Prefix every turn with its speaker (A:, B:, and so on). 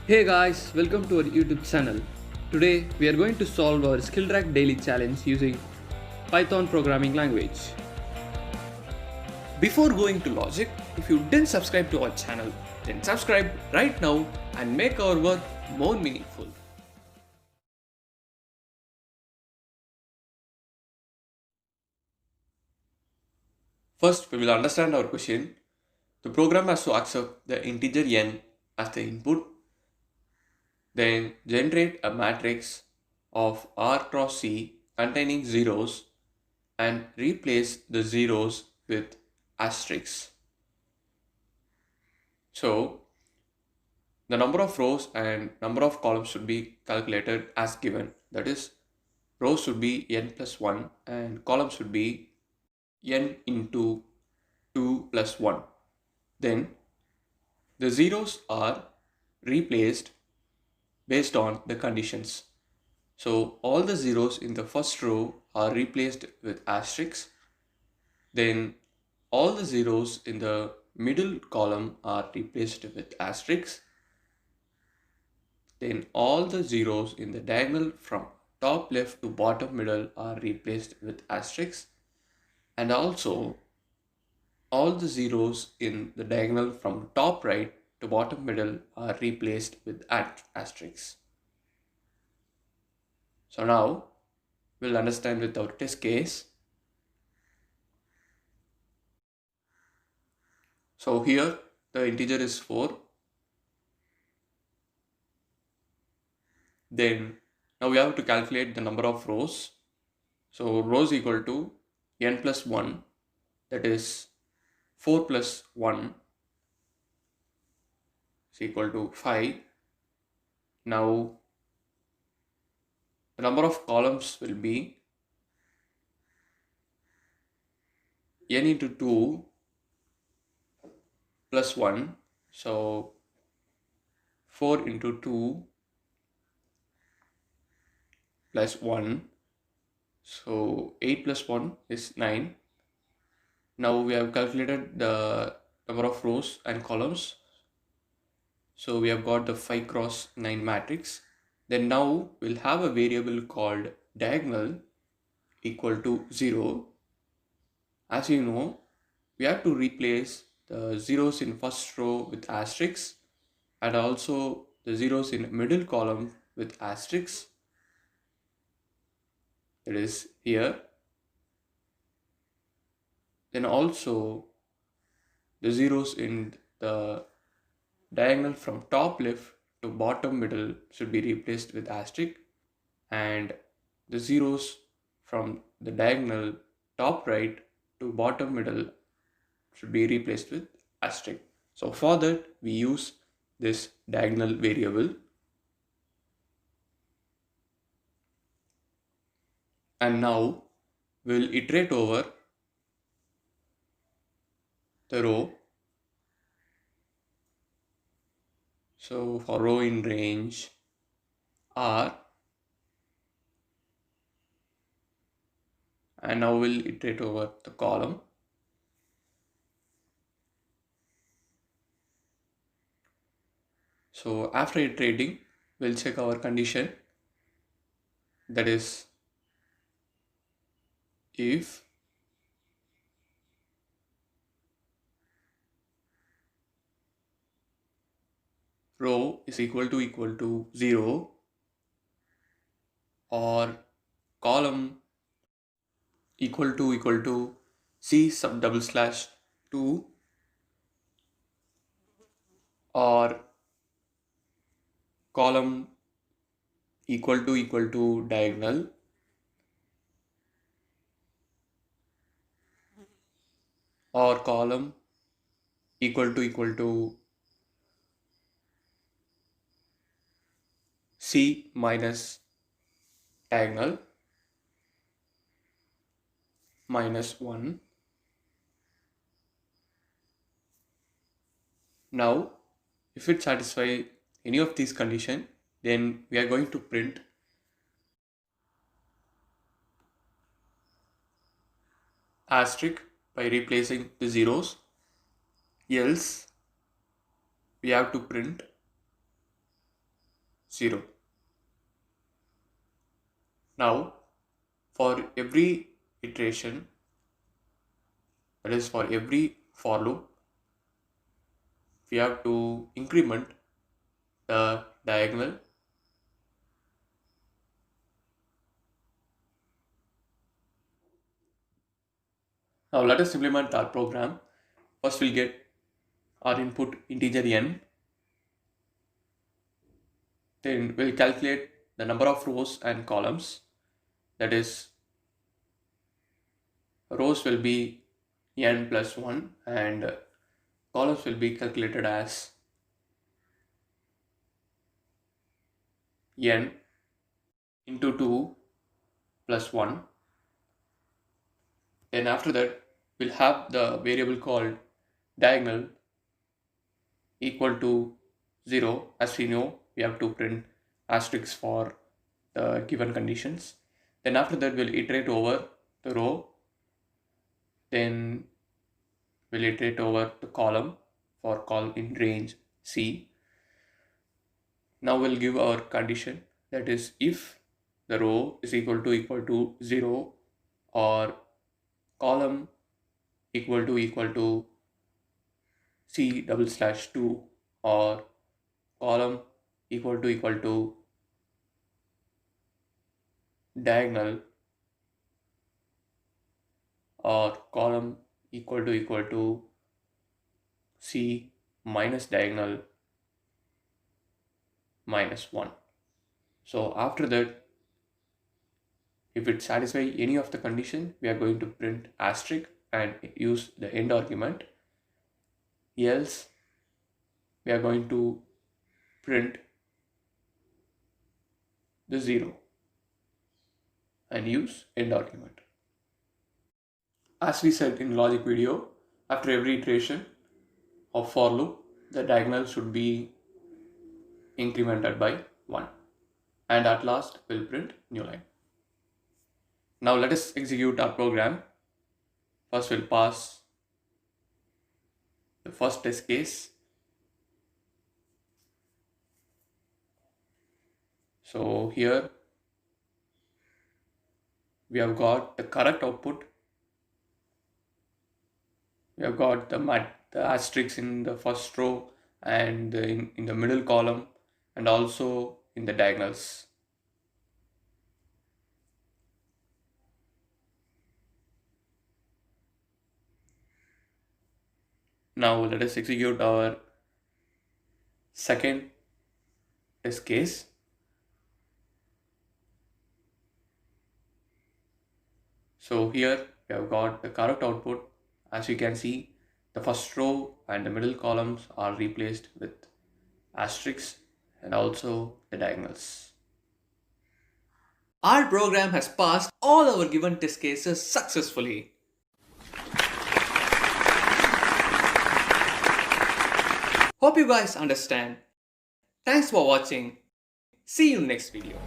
A: Hey guys, welcome to our YouTube channel. Today we are going to solve our Skillrack daily challenge using Python programming language. Before going to logic, if you didn't subscribe to our channel, then subscribe right now and make our work more meaningful. First, we will understand our question. The program has to accept the integer n as the input, then generate a matrix of R cross C containing zeros and replace the zeros with asterisks. So the number of rows and number of columns should be calculated as given. That is, rows should be n plus 1 and columns should be n into 2 plus 1. Then the zeros are replaced based on the conditions. So all the zeros in the first row are replaced with asterisks. Then all the zeros in the middle column are replaced with asterisks. Then all the zeros in the diagonal from top left to bottom middle are replaced with asterisks. And also all the zeros in the diagonal from top right to bottom middle are replaced with asterisks. So now we'll understand with our test case. So here the integer is 4. Then now we have to calculate the number of rows. So rows equal to n plus 1, that is 4 plus 1 is equal to 5. Now the number of columns will be n into 2 plus 1. So 4 into 2 plus 1. So 8 plus 1 is 9. Now we have calculated the number of rows and columns. So we have got the 5 cross 9 matrix. Then now we'll have a variable called diagonal equal to 0. As you know, we have to replace the zeros in first row with asterisks and also the zeros in middle column with asterisks. That is here. Then also the zeros in the diagonal from top left to bottom middle should be replaced with asterisk, and the zeros from the diagonal top right to bottom middle should be replaced with asterisk. So for that we use this diagonal variable, and now we'll iterate over the row. So for row in range R, and now we'll iterate over the column. So after iterating, we'll check our condition, that is if row is equal to 0 or column equal to C sub double slash 2 or column equal to diagonal or column equal to C minus diagonal minus 1. Now if it satisfies any of these conditions, then we are going to print asterisk by replacing the zeros, else we have to print 0. Now, for every iteration, that is for every for loop, we have to increment the diagonal. Now let us implement our program. First we'll get our input integer n. Then we'll calculate the number of rows and columns. That is, rows will be n plus 1 and columns will be calculated as n into 2 plus 1. Then after that, we'll have the variable called diagonal equal to 0. As we know, we have to print asterisks for the given conditions. Then after that, we'll iterate over the row. Then we'll iterate over the column for column in range C. Now we'll give our condition, that is if the row is equal to 0 or column equal to C double slash 2 or column equal to diagonal or column equal to C minus diagonal minus 1. So after that, if it satisfies any of the condition, we are going to print asterisk and use the end argument. Else, we are going to print the 0 and use end argument. As we said in logic video, after every iteration of for loop, the diagonal should be incremented by 1. And at last, we'll print new line. Now let us execute our program. First, we'll pass the first test case. So here we have got the correct output. We have got the asterisk in the first row and in the middle column and also in the diagonals. Now let us execute our second test case. So here we have got the correct output. As you can see, the first row and the middle columns are replaced with asterisks and also the diagonals.
B: Our program has passed all our given test cases successfully. Hope you guys understand. Thanks for watching. See you next video.